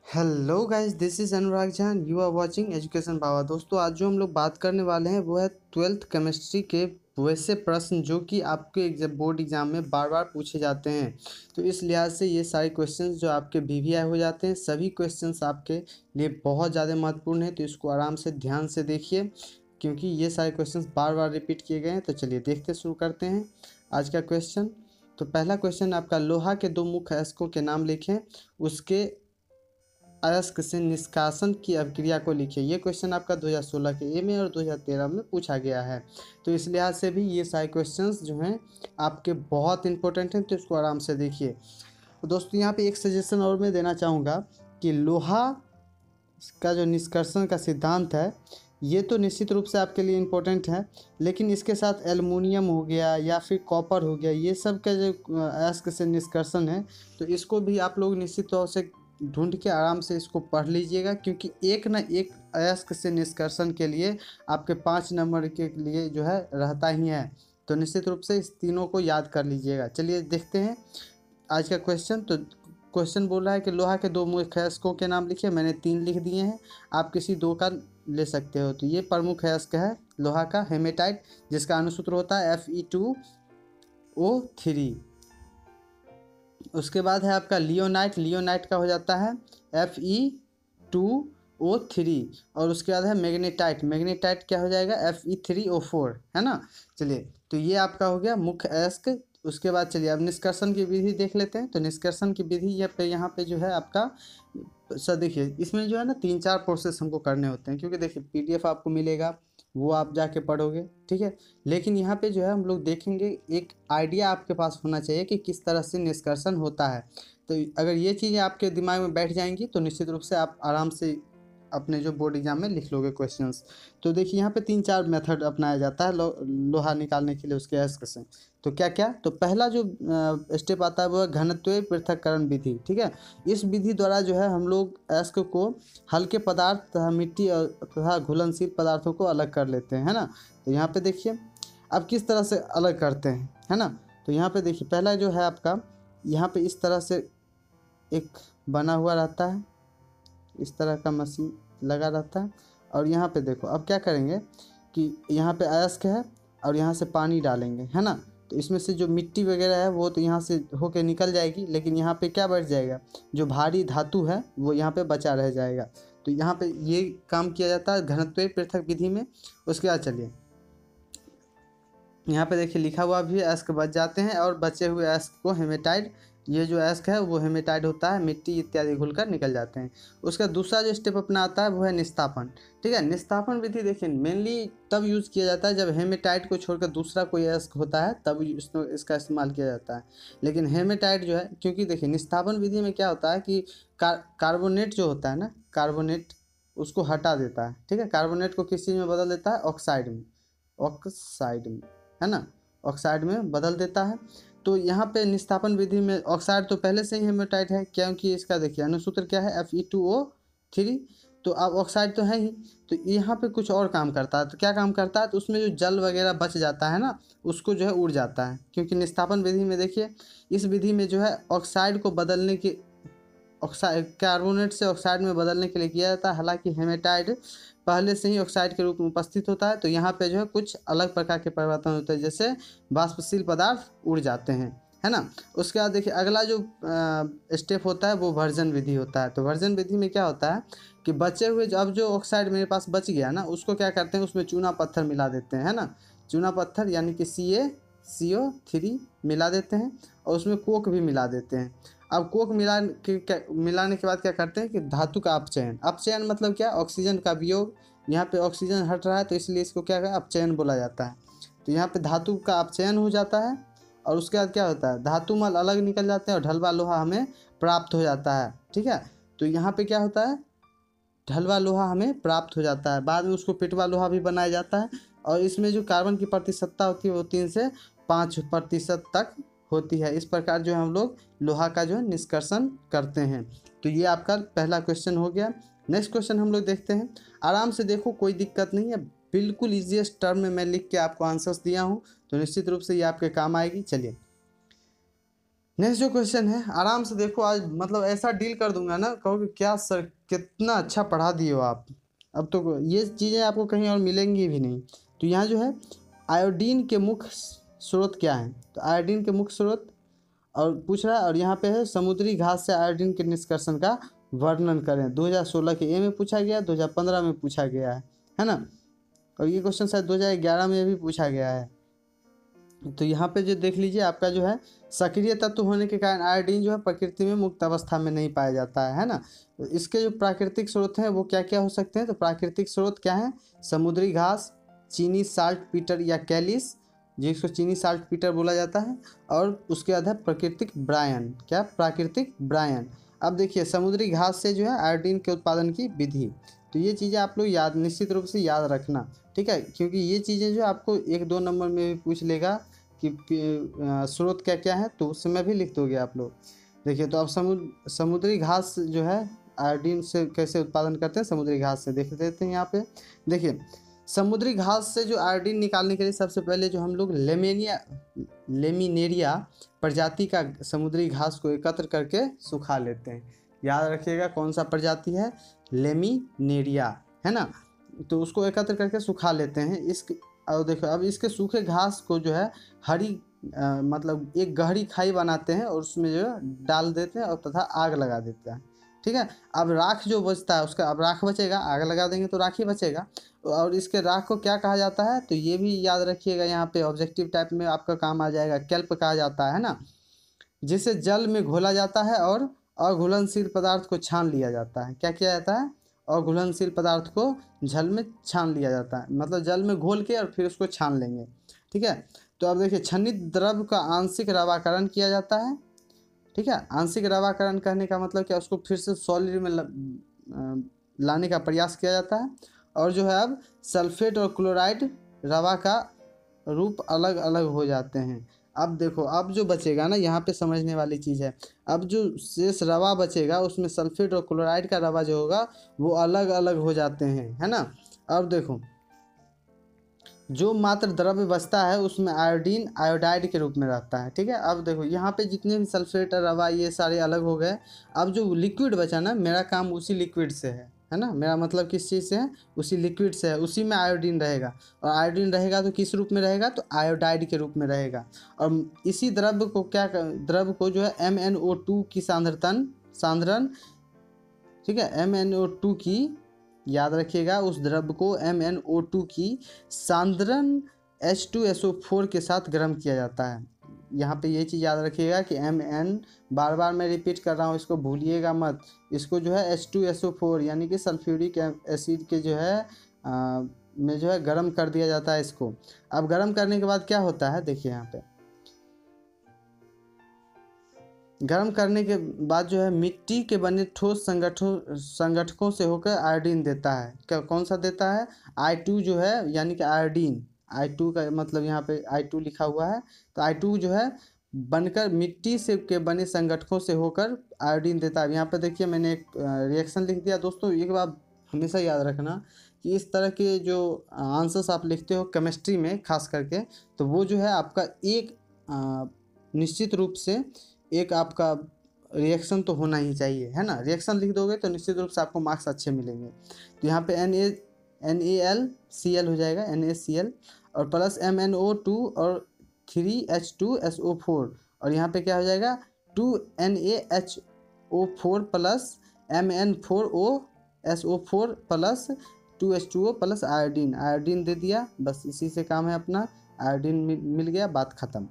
Hello guys, this is Anurag Jaan. You are watching education power. दोस्तों, आज जो हम लोग बात करने वाले हैं वो है ट्वेल्थ केमिस्ट्री के वैसे प्रश्न जो कि आपके बोर्ड एग्जाम में बार बार पूछे जाते हैं। तो इस लिहाज से ये सारे क्वेश्चंस जो आपके वीवीआई हो जाते हैं, सभी क्वेश्चंस आपके लिए बहुत ज़्यादा महत्वपूर्ण है। तो इसको आराम से ध्यान से देखिए, क्योंकि ये सारे क्वेश्चंस बार बार रिपीट किए गए हैं। तो चलिए देखते शुरू करते हैं आज का क्वेश्चन। तो पहला क्वेश्चन आपका, लोहा के दो मुख्य अयस्कों के नाम लिखें, उसके अयस्क से निष्कासन की अभिक्रिया को लिखिए। ये क्वेश्चन आपका 2016 के ए में और 2013 में पूछा गया है। तो इस लिहाज से भी ये सारे क्वेश्चंस जो हैं आपके बहुत इंपॉर्टेंट हैं, तो इसको आराम से देखिए। तो दोस्तों, यहाँ पे एक सजेशन और मैं देना चाहूँगा कि लोहा का जो निष्कर्षण का सिद्धांत है, ये तो निश्चित रूप से आपके लिए इम्पोर्टेंट है, लेकिन इसके साथ एल्युमिनियम हो गया या फिर कॉपर हो गया, ये सब का जो अयस्क से निष्कर्षण है, तो इसको भी आप लोग निश्चित तौर से ढूंढ के आराम से इसको पढ़ लीजिएगा, क्योंकि एक ना एक अयस्क से निष्कर्षण के लिए आपके 5 नंबर के लिए जो है रहता ही है। तो निश्चित रूप से इस तीनों को याद कर लीजिएगा। चलिए देखते हैं आज का क्वेश्चन। तो क्वेश्चन बोल रहा है कि लोहा के दो मुख्य अयस्कों के नाम लिखिए। मैंने 3 लिख दिए हैं, आप किसी 2 का ले सकते हो। तो ये प्रमुख अयस्क है लोहा का, हेमेटाइट, जिसका अनुसूत्र होता है Fe2O3। उसके बाद है आपका लियोनाइट। लियोनाइट का हो जाता है Fe2O3। और उसके बाद है मैग्नेटाइट। मैग्नेटाइट क्या हो जाएगा, Fe3O4, है ना। चलिए, तो ये आपका हो गया मुख्य अयस्क। उसके बाद चलिए अब निष्कर्षण की विधि देख लेते हैं। तो निष्कर्षण की विधि यहाँ पे जो है आपका सर देखिए, इसमें जो है ना 3-4 प्रोसेस हमको करने होते हैं, क्योंकि देखिए पीडीएफ आपको मिलेगा, वो आप जाके पढ़ोगे, ठीक है। लेकिन यहाँ पे जो है हम लोग देखेंगे, एक आइडिया आपके पास होना चाहिए कि किस तरह से निष्कर्षण होता है। तो अगर ये चीज़ें आपके दिमाग में बैठ जाएंगी तो निश्चित रूप से आप आराम से अपने जो बोर्ड एग्जाम में लिख लोगे क्वेश्चंस। तो देखिए यहाँ पे 3-4 मेथड अपनाया जाता है लोहा निकालने के लिए उसके अयस्क से। तो क्या क्या, तो पहला जो स्टेप आता है वो है घनत्वीय पृथक्करण विधि, ठीक है। इस विधि द्वारा जो है हम लोग अयस्क को हल्के पदार्थ तथा मिट्टी तथा घुलनशील पदार्थों को अलग कर लेते हैं, है ना। तो यहाँ पे देखिए अब किस तरह से अलग करते हैं, है ना। तो यहाँ पे देखिए पहला जो है आपका, यहाँ पे इस तरह से एक बना हुआ रहता है, इस तरह का मशीन लगा रहता है। और यहाँ पे देखो अब क्या करेंगे कि यहाँ पे अयस्क है और यहाँ से पानी डालेंगे, है ना। तो इसमें से जो मिट्टी वगैरह है वो तो यहाँ से होके निकल जाएगी, लेकिन यहाँ पे क्या बच जाएगा, जो भारी धातु है वो यहाँ पे बचा रह जाएगा। तो यहाँ पे ये काम किया जाता है घनत्वीय पृथक विधि में। उसके बाद चलिए यहाँ पे देखिए लिखा हुआ भी अयस्क बच जाते हैं, और बचे हुए अयस्क को हेमेटाइट, ये जो अयस्क है वो हेमेटाइट होता है, मिट्टी इत्यादि घुलकर निकल जाते हैं। उसका दूसरा जो स्टेप अपना आता है वो है निस्तापन, ठीक है। निस्तापन विधि देखिए मेनली तब यूज़ किया जाता है जब हेमेटाइट को छोड़कर दूसरा कोई अयस्क होता है, तब इसका इस्तेमाल किया जाता है। लेकिन हेमेटाइट जो है, क्योंकि देखिए निस्तापन विधि में क्या होता है कि कार्बोनेट जो होता है ना, कार्बोनेट उसको हटा देता है, ठीक है। कार्बोनेट को किस चीज़ में बदल देता है, ऑक्साइड में, ऑक्साइड में, है ना, ऑक्साइड में बदल देता है। तो यहाँ पे निस्तापन विधि में ऑक्साइड तो पहले से ही हेमेटाइट है, क्योंकि इसका देखिए अनुसूत्र क्या है, Fe2O3। तो अब ऑक्साइड तो है ही, तो यहाँ पे कुछ और काम करता है। तो क्या काम करता है, तो उसमें जो जल वगैरह बच जाता है ना, उसको जो है उड़ जाता है। क्योंकि निस्तापन विधि में देखिए, इस विधि में जो है ऑक्साइड को बदलने की, ऑक्साइड कार्बोनेट से ऑक्साइड में बदलने के लिए किया जाता है। हालांकि हेमेटाइड पहले से ही ऑक्साइड के रूप में उपस्थित होता है। तो यहाँ पे जो है कुछ अलग प्रकार के परिवर्तन होते हैं, जैसे वाष्पशील पदार्थ उड़ जाते हैं, है ना। उसके बाद देखिए अगला जो स्टेप होता है वो वर्जन विधि होता है। तो वर्जन विधि में क्या होता है कि बचे हुए अब जो ऑक्साइड मेरे पास बच गया ना, उसको क्या करते हैं, उसमें चूना पत्थर मिला देते हैं, है ना। चूना पत्थर यानी कि CaCO3 मिला देते हैं, और उसमें कोक भी मिला देते हैं। अब कोक मिलाने के बाद क्या करते हैं कि धातु का अपचयन, अपचयन मतलब क्या, ऑक्सीजन का वियोग। यहाँ पे ऑक्सीजन हट रहा है तो इसलिए इसको क्या है, अपचयन बोला जाता है। तो यहाँ पे धातु का अपचयन हो जाता है, और उसके बाद क्या होता है, धातु मल अलग निकल जाते हैं और ढलवा लोहा हमें प्राप्त हो जाता है, ठीक है। तो यहाँ पे क्या होता है, ढलवा लोहा हमें प्राप्त हो जाता है। बाद में उसको पिटवा लोहा भी बनाया जाता है, और इसमें जो कार्बन की प्रतिशतता होती है वो 3 से 5% तक होती है। इस प्रकार जो हम लोग लोहा का जो है निष्कर्षण करते हैं। तो ये आपका पहला क्वेश्चन हो गया। नेक्स्ट क्वेश्चन हम लोग देखते हैं। आराम से देखो, कोई दिक्कत नहीं है, बिल्कुल ईजीएस्ट टर्म में मैं लिख के आपको आंसर्स दिया हूँ, तो निश्चित रूप से ये आपके काम आएगी। चलिए नेक्स्ट जो क्वेश्चन है आराम से देखो, आज मतलब ऐसा डील कर दूंगा ना, कहोगे क्या सर कितना अच्छा पढ़ा दिए हो आप। अब तो ये चीज़ें आपको कहीं और मिलेंगी भी नहीं। तो यहाँ जो है आयोडीन के मुख्य स्रोत क्या हैं, तो आयोडीन के मुख्य स्रोत और पूछ रहा है, और यहाँ पे है समुद्री घास से आयोडीन के निष्कर्षण का वर्णन करें। 2016 के ए में पूछा गया, 2015 में पूछा गया है ना, और ये क्वेश्चन शायद 2011 में भी पूछा गया है। तो यहाँ पे जो देख लीजिए आपका जो है सक्रिय तत्व होने के कारण आयोडीन जो है प्रकृति में मुक्त अवस्था में नहीं पाया जाता है ना। तो इसके जो प्राकृतिक स्रोत हैं वो क्या क्या हो सकते हैं, तो प्राकृतिक स्रोत क्या है, समुद्री घास, चीनी साल्ट पीटर या कैलिस, जिसको चीनी साल्ट पीटर बोला जाता है, और उसके बाद है प्राकृतिक ब्रायन, क्या प्राकृतिक ब्रायन। अब देखिए समुद्री घास से जो है आयोडीन के उत्पादन की विधि, तो ये चीज़ें आप लोग याद निश्चित रूप से याद रखना, ठीक है, क्योंकि ये चीज़ें जो आपको 1-2 नंबर में भी पूछ लेगा कि स्रोत क्या क्या है, तो उस समय भी लिख दोगे आप लोग। देखिए तो अब समुद्री घास जो है आयोडीन से कैसे उत्पादन करते हैं, समुद्री घास से देख लेते हैं। यहाँ पे देखिए समुद्री घास से जो आयोडीन निकालने के लिए सबसे पहले जो हम लोग लेमिनेरिया प्रजाति का समुद्री घास को एकत्र करके सुखा लेते हैं। याद रखिएगा कौन सा प्रजाति है, लेमिनेरिया, है ना। तो उसको एकत्र करके सुखा लेते हैं। और देखो अब इसके सूखे घास को जो है मतलब एक गहरी खाई बनाते हैं और उसमें जो है डाल देते हैं और तथा आग लगा देते हैं, ठीक है। अब राख जो बचता है उसका, अब राख बचेगा, आग लगा देंगे तो राख ही बचेगा, और इसके राख को क्या कहा जाता है, तो ये भी याद रखिएगा, यहाँ पे ऑब्जेक्टिव टाइप में आपका काम आ जाएगा, केल्प कहा जाता है ना, जिसे जल में घोला जाता है और अघुलनशील पदार्थ को छान लिया जाता है। क्या किया जाता है, अघुलनशील पदार्थ को जल में छान लिया जाता है, मतलब जल में घोल के और फिर उसको छान लेंगे, ठीक है। तो अब देखिए छन्नित द्रव का आंशिक रवाकरण किया जाता है, ठीक है। आंशिक रवाकरण कहने का मतलब क्या, उसको फिर से सॉलिड में लाने का प्रयास किया जाता है, और जो है अब सल्फेट और क्लोराइड रवा का रूप अलग अलग हो जाते हैं। अब देखो अब जो बचेगा ना, यहाँ पे समझने वाली चीज़ है, अब जो शेष रवा बचेगा उसमें सल्फेट और क्लोराइड का रवा जो होगा वो अलग अलग हो जाते हैं, है ना। अब देखो जो मात्र द्रव्य बचता है उसमें आयोडीन आयोडाइड के रूप में रहता है, ठीक है। अब देखो यहाँ पे जितने भी सल्फेट रवा ये सारे अलग हो गए। अब जो लिक्विड बचा ना, मेरा काम उसी लिक्विड से है ना, मेरा मतलब किस चीज़ से है, उसी लिक्विड से है, उसी में आयोडीन रहेगा, और आयोडीन रहेगा तो किस रूप में रहेगा, तो आयोडाइड के रूप में रहेगा। और इसी द्रव्य को द्रव्य को जो है MnO2 की सांद्रण, ठीक है, MnO2 की, याद रखिएगा उस द्रव्य को MnO2 की सांद्रण H2SO4 के साथ गर्म किया जाता है। यहाँ पे ये चीज़ याद रखिएगा कि Mn, बार बार मैं रिपीट कर रहा हूँ, इसको भूलिएगा मत। इसको जो है H2SO4 यानी कि सल्फ्यूरिक एसिड के जो है में जो है गर्म कर दिया जाता है इसको। अब गर्म करने के बाद क्या होता है, देखिए यहाँ पे गर्म करने के बाद जो है मिट्टी के बने ठोस संगठकों से होकर आयोडीन देता है। क्या कौन सा देता है, I2 जो है, यानी कि आयोडीन, I2 का मतलब यहाँ पे I2 लिखा हुआ है, तो I2 जो है बनकर मिट्टी से के बने संगठकों से होकर आयोडीन देता है। यहाँ पे देखिए मैंने एक रिएक्शन लिख दिया। दोस्तों एक बात हमेशा याद रखना कि इस तरह के जो आंसर्स आप लिखते हो केमिस्ट्री में खास करके, तो वो जो है आपका एक निश्चित रूप से एक आपका रिएक्शन तो होना ही चाहिए, है ना। रिएक्शन लिख दोगे तो निश्चित रूप से आपको मार्क्स अच्छे मिलेंगे। तो यहाँ पे NaCl हो जाएगा, NaCl, और प्लस MnO2 और 3H2SO4, और यहाँ पे क्या हो जाएगा 2NaHO4 plus Mn4OSO4 plus 2H2O plus iodine दे दिया। बस इसी से काम है अपना, आयोडीन मिल गया, बात ख़त्म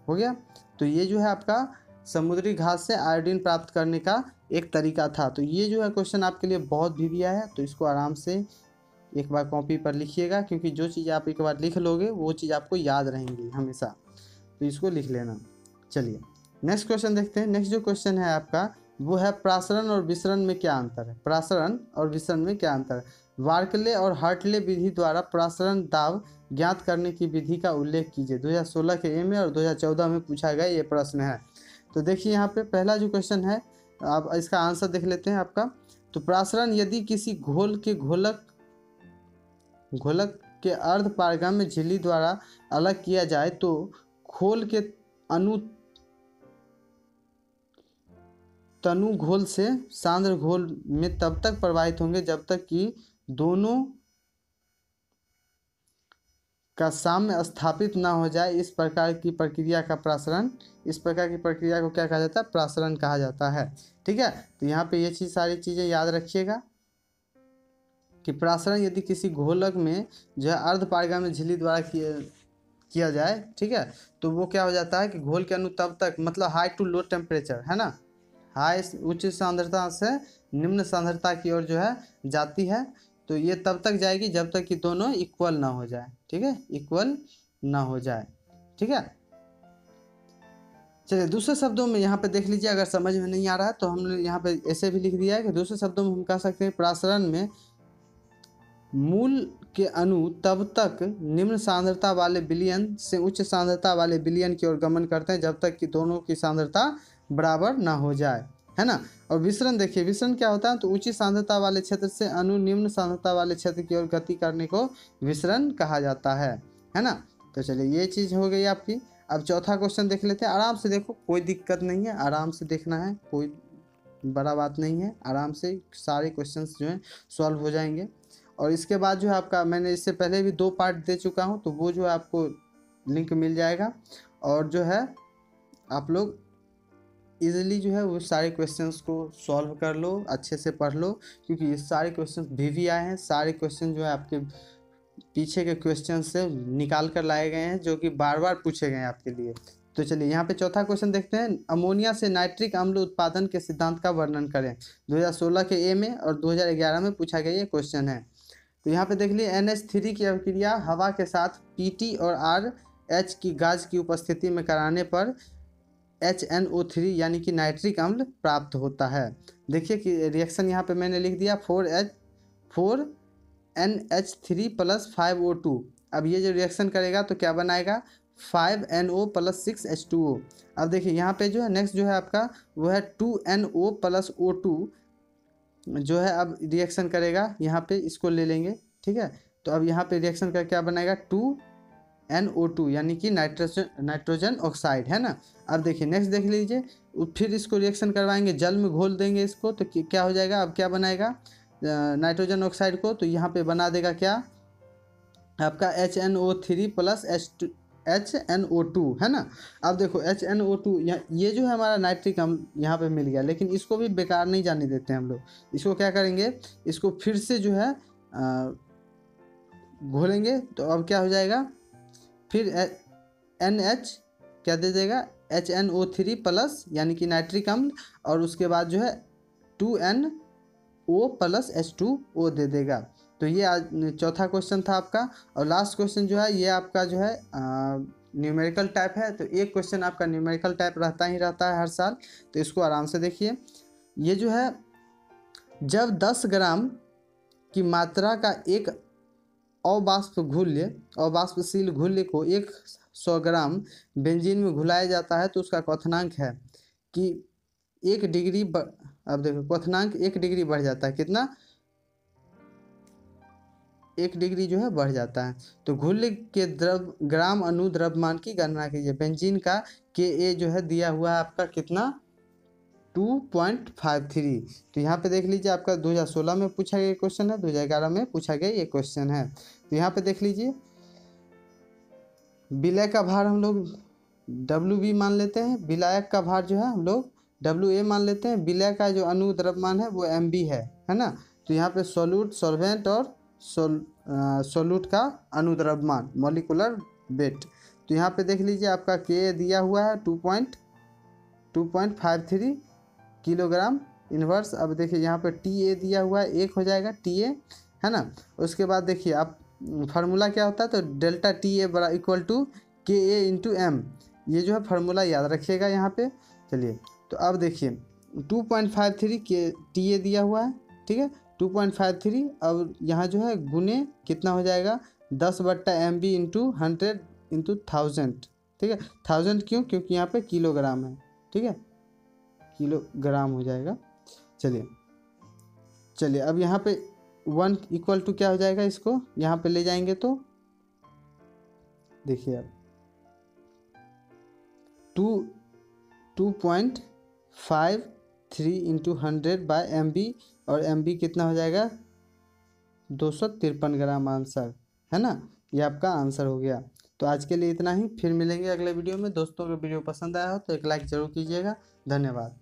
हो गया। तो ये जो है आपका समुद्री घास से आयोडीन प्राप्त करने का एक तरीका था। तो ये जो है क्वेश्चन आपके लिए बहुत भिविया है, तो इसको आराम से एक बार कॉपी पर लिखिएगा, क्योंकि जो चीज़ आप एक बार लिख लोगे वो चीज़ आपको याद रहेंगी हमेशा, तो इसको लिख लेना। चलिए नेक्स्ट क्वेश्चन देखते हैं। नेक्स्ट जो क्वेश्चन है आपका वो है प्रासरण और विसरण में क्या अंतर है, प्रासरण और विसरण में क्या अंतर है। वार्कले और हार्टले विधि द्वारा प्रासरण दाब ज्ञात करने की विधि का उल्लेख कीजिए। 2016 के ए में और 2014 में पूछा गया ये प्रश्न है। तो देखिए यहाँ पे पहला जो क्वेश्चन है, आप इसका आंसर देख लेते हैं आपका। तो प्रासरण यदि किसी घोल के घोलक के अर्ध पारगम्य झिल्ली द्वारा अलग किया जाए तो घोल के अणु तनु घोल से सांद्र घोल में तब तक प्रवाहित होंगे जब तक कि दोनों का साम्य स्थापित ना हो जाए। इस प्रकार की प्रक्रिया का प्रासरण, इस प्रकार की प्रक्रिया को क्या कहा जाता है? प्रासरण कहा जाता है। ठीक है, तो यहाँ पे ये चीज़ सारी चीज़ें याद रखिएगा कि प्रासरण यदि किसी घोलक में जो है अर्धपारगामी झिल्ली द्वारा किया जाए, ठीक है, तो वो क्या हो जाता है कि घोल के अणु तब तक, मतलब हाई टू लो टेम्परेचर, है ना, हाई उच्च सांद्रता से निम्न सांद्रता की ओर जो है जाती है। तो ये तब तक जाएगी जब तक कि दोनों इक्वल ना हो जाए। ठीक है, इक्वल ना हो जाए। ठीक है, चलिए दूसरे शब्दों में यहाँ पे देख लीजिए, अगर समझ में नहीं आ रहा है तो हमने यहाँ पे ऐसे भी लिख दिया है कि दूसरे शब्दों में हम कह सकते हैं प्रासरण में मूल के अणु तब तक निम्न सांद्रता वाले विलयन से उच्च सांद्रता वाले विलयन की ओर गमन करते हैं जब तक कि दोनों की सांद्रता बराबर ना हो जाए, है ना। और विसरण देखिए, विसरण क्या होता है? तो उच्च सांद्रता वाले क्षेत्र से अणु निम्न सांद्रता वाले क्षेत्र की ओर गति करने को विसरण कहा जाता है ना। तो चलिए ये चीज़ हो गई आपकी। अब चौथा क्वेश्चन देख लेते हैं, आराम से देखो, कोई दिक्कत नहीं है, आराम से देखना है, कोई बड़ा बात नहीं है, आराम से सारे क्वेश्चंस जो हैं सॉल्व हो जाएंगे। और इसके बाद जो है आपका, मैंने इससे पहले भी 2 पार्ट दे चुका हूँ, तो वो जो है आपको लिंक मिल जाएगा और जो है आप लोग इजीली जो है वो सारे क्वेश्चंस को सॉल्व कर लो, अच्छे से पढ़ लो, क्योंकि ये सारे क्वेश्चंस भी आए हैं। सारे क्वेश्चन जो है आपके पीछे के क्वेश्चन से निकाल कर लाए गए हैं, जो कि बार बार पूछे गए हैं आपके लिए। तो चलिए यहाँ पे चौथा क्वेश्चन देखते हैं, अमोनिया से नाइट्रिक अम्ल उत्पादन के सिद्धांत का वर्णन करें। 2016 के ए में और 2011 में पूछा गया ये क्वेश्चन है। तो यहाँ पे देख लिए, NH3 की अभिक्रिया हवा के साथ PT और RH की गाज की उपस्थिति में कराने पर HNO3 यानी कि नाइट्रिक अम्ल प्राप्त होता है। देखिए कि रिएक्शन यहाँ पे मैंने लिख दिया 4NH3 + 5O2। अब ये जो रिएक्शन करेगा तो क्या बनाएगा? 5NO + 6H2O। अब देखिए यहाँ पे जो है नेक्स्ट जो है आपका वो है 2NO + O2 जो है अब रिएक्शन करेगा, यहाँ पे इसको ले लेंगे। ठीक है, तो अब यहाँ पे रिएक्शन का क्या बनाएगा? 2NO2 यानी कि नाइट्रोजन ऑक्साइड, है ना। अब देखिए नेक्स्ट देख लीजिए, फिर इसको रिएक्शन करवाएंगे, जल में घोल देंगे इसको, तो क्या हो जाएगा? अब क्या बनाएगा नाइट्रोजन ऑक्साइड को? तो यहाँ पे बना देगा क्या आपका HNO3 + HNO2, है ना। अब देखो HNO2 ये जो है हमारा नाइट्रिक अम्ल यहाँ पे मिल गया, लेकिन इसको भी बेकार नहीं जाने देते हैं हम लोग। इसको क्या करेंगे? इसको फिर से जो है घोलेंगे, तो अब क्या हो जाएगा? फिर NH क्या दे देगा? HNO3 प्लस यानी कि नाइट्रिक अम्ल, और उसके बाद जो है 2NO + H2O दे देगा। तो ये आज चौथा क्वेश्चन था आपका। और लास्ट क्वेश्चन जो है ये आपका जो है न्यूमेरिकल टाइप है। तो एक क्वेश्चन आपका न्यूमेरिकल टाइप रहता है हर साल, तो इसको आराम से देखिए। ये जो है, जब 10 ग्राम की मात्रा का एक अवाष्पशील घुल्य को 100 ग्राम बेंजीन में घुलाया जाता है, तो उसका क्वथनांक है कि 1 डिग्री अब देखो क्वथनांक 1 डिग्री बढ़ जाता है। कितना? 1 डिग्री जो है बढ़ जाता है। तो घुल्य के ग्राम अणु द्रव्यमान की गणना कीजिए। बेंजीन का Ka जो है दिया हुआ है आपका कितना? 2.53। तो यहाँ पे देख लीजिए, आपका 2016 में पूछा गया क्वेश्चन है, 2011 में पूछा गया ये क्वेश्चन है। तो यहाँ पे देख लीजिए, विलय का भार हम लोग WB मान लेते हैं, विलायक का भार जो है हम लोग WA मान लेते हैं, विलय का जो अणु द्रव्यमान है वो MB है ना। तो यहाँ पे सोल्यूट, सॉल्वेंट और सोल्यूट का अणु द्रव्यमान, मॉलिक्यूलर वेट। तो यहाँ पे देख लीजिए, आपका Ka दिया हुआ है 2.53 किलोग्राम इन्वर्स। अब देखिए यहाँ पे Ta दिया हुआ है 1 हो जाएगा Ta, है ना। उसके बाद देखिए आप फार्मूला क्या होता है? तो डेल्टा Ta = Ka × M, ये जो है फार्मूला याद रखिएगा यहाँ पे। चलिए, तो अब देखिए 2.53 के Ta दिया हुआ है, ठीक है, 2.53। अब यहाँ जो है गुने कितना हो जाएगा? 10/MB × 100 × 1000, ठीक है। 1000 क्यों? क्योंकि यहाँ पे किलोग्राम है, ठीक है, किलोग्राम हो जाएगा। चलिए अब यहाँ पे 1 = क्या हो जाएगा? इसको यहाँ पे ले जाएंगे तो देखिए अब 2.53 3 × 100/MB, और MB कितना हो जाएगा 253 ग्राम आंसर, है ना। ये आपका आंसर हो गया। तो आज के लिए इतना ही, फिर मिलेंगे अगले वीडियो में। दोस्तों को वीडियो पसंद आया हो तो एक लाइक ज़रूर कीजिएगा। धन्यवाद।